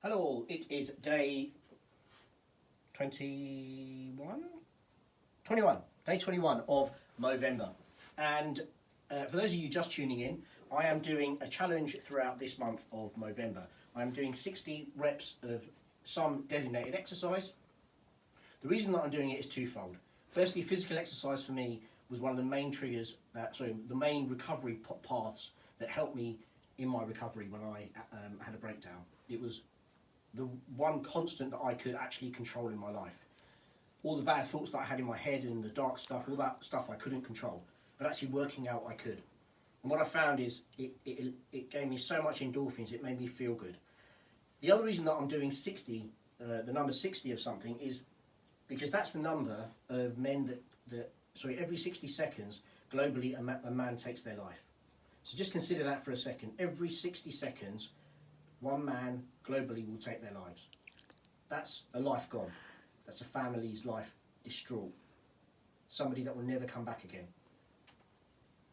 Hello all, it is day 21? 21, day 21 of Movember. And for those of you just tuning in, I am doing a challenge throughout this month of Movember. I am doing 60 reps of some designated exercise. The reason that I'm doing it is twofold. Firstly, physical exercise for me was one of the main triggers, the main recovery paths that helped me in my recovery when I had a breakdown. It was the one constant that I could actually control in my life. All the bad thoughts that I had in my head and the dark stuff, all that stuff I couldn't control, but actually working out I could. And what I found is it gave me so much endorphins, it made me feel good. The other reason that I'm doing 60, the number 60 of something, is because that's the number of men every 60 seconds, globally, a man takes their life. So just consider that for a second. Every 60 seconds, one man globally will take their lives. That's a life gone. That's a family's life distraught. Somebody that will never come back again.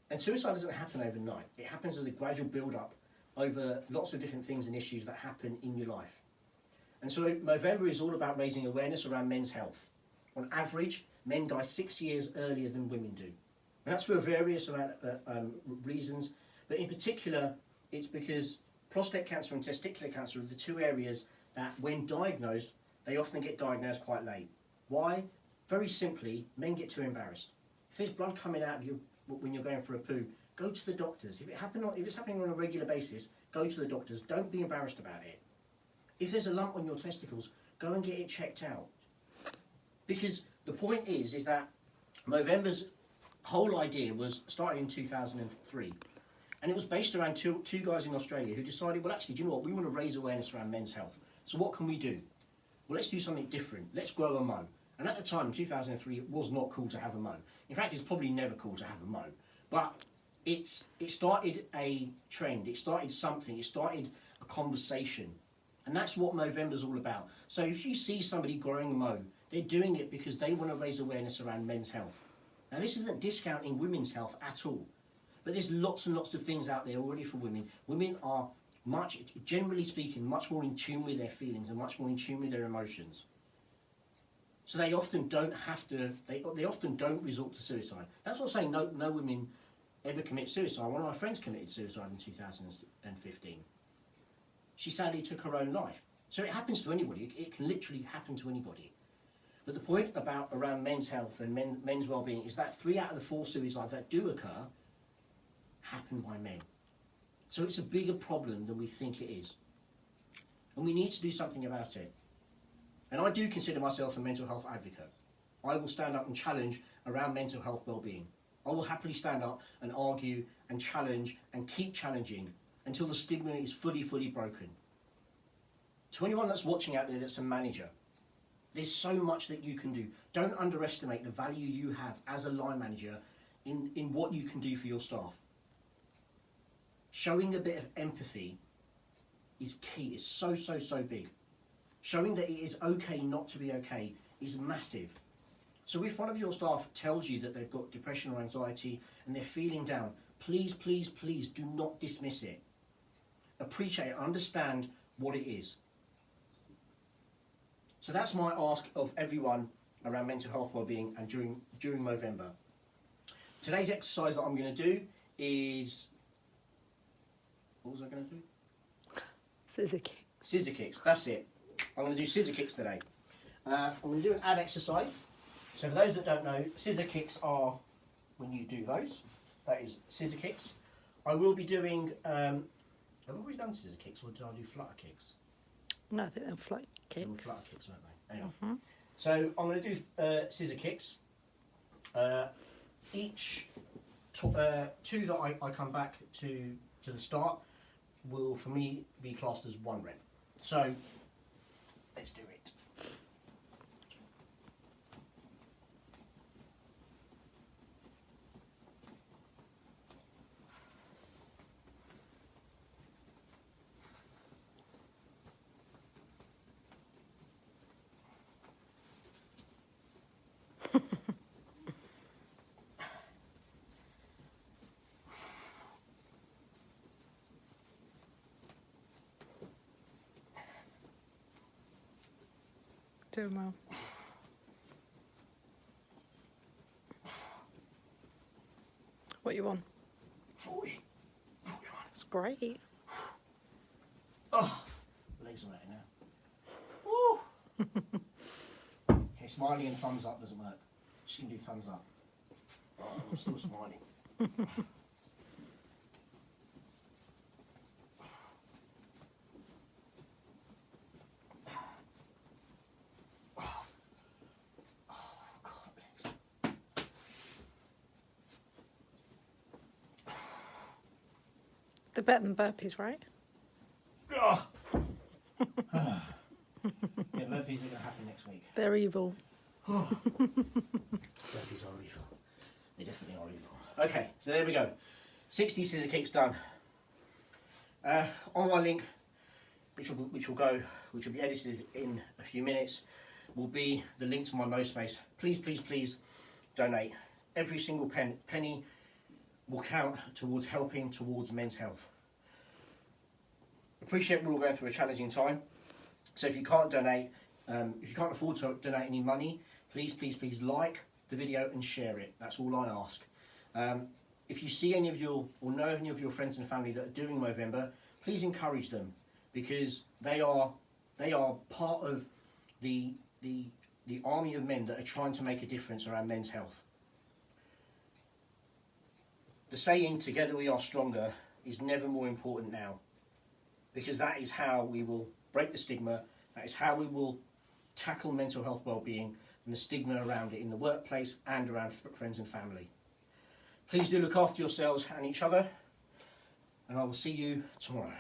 And suicide doesn't happen overnight. It happens as a gradual build-up over lots of different things and issues that happen in your life. And so Movember is all about raising awareness around men's health. On average, men die 6 years earlier than women do. And that's for various reasons, but in particular, it's because prostate cancer and testicular cancer are the two areas that, when diagnosed, they often get diagnosed quite late. Why? Very simply, men get too embarrassed. If there's blood coming out of you when you're going for a poo, go to the doctors. If it's happening on a regular basis, go to the doctors. Don't be embarrassed about it. If there's a lump on your testicles, go and get it checked out. Because the point is that Movember's whole idea was started in 2003. And it was based around two guys in Australia who decided, well, actually, do you know what? We want to raise awareness around men's health. So what can we do? Well, let's do something different. Let's grow a mow. And at the time, in 2003, it was not cool to have a mow. In fact, it's probably never cool to have a mow. But it started a trend. It started something. It started a conversation. And that's what Movember's all about. So if you see somebody growing a mow, they're doing it because they want to raise awareness around men's health. Now, this isn't discounting women's health at all. But there's lots and lots of things out there already for women. Women are, generally speaking, much more in tune with their feelings and much more in tune with their emotions. So they often don't they often don't resort to suicide. That's not saying no women ever commit suicide. One of my friends committed suicide in 2015. She sadly took her own life. So it happens to anybody. It can literally happen to anybody. But the point around men's health and men's well-being is that 3 out of the 4 suicides that do occur happen by men. So it's a bigger problem than we think it is. And we need to do something about it. And I do consider myself a mental health advocate. I will stand up and challenge around mental health well-being. I will happily stand up and argue and challenge and keep challenging until the stigma is fully broken. To anyone that's watching out there that's a manager, there's so much that you can do. Don't underestimate the value you have as a line manager in what you can do for your staff. Showing a bit of empathy is key. It's so big. Showing that it is okay not to be okay is massive. So if one of your staff tells you that they've got depression or anxiety and they're feeling down, please do not dismiss it. Appreciate it, understand what it is. So that's my ask of everyone around mental health well-being and during Movember. Today's exercise that I'm going to do is... What was I going to do? Scissor kicks. Scissor kicks, that's it. I'm going to do scissor kicks today. I'm going to do an ab exercise. So for those that don't know, scissor kicks are when you do those. That is scissor kicks. I will be doing... have I already done scissor kicks or did I do flutter kicks? No, I think they're flight kicks. They were flutter kicks, weren't they? Anyway. So I'm going to do scissor kicks. Each 2 that I come back to the start will, for me, be classed as 1 rep. So, let's do it. Doing well. What you on? 40. 41. It's great. Oh, legs are ready now. Woo! Okay, smiling and thumbs up doesn't work. Just can do thumbs up. Oh, I'm still smiling. They're better than burpees, right? Oh. Yeah, burpees are going to happen next week. They're evil. Burpees are evil. They definitely are evil. Okay, so there we go. 60 scissor kicks done. On my link, which will be edited in a few minutes, will be the link to my MoSpace. Please, please, please donate. Every single penny will count towards helping towards men's health. Appreciate we're all going through a challenging time. So if you can't donate, if you can't afford to donate any money, please, please, please like the video and share it. That's all I ask. If you see any of your, or know any of your friends and family that are doing Movember, please encourage them, because they are part of the army of men that are trying to make a difference around men's health. The saying, "Together we are stronger," is never more important now, because that is how we will break the stigma. That is how we will tackle mental health well-being and the stigma around it in the workplace and around friends and family. Please do look after yourselves and each other, and I will see you tomorrow.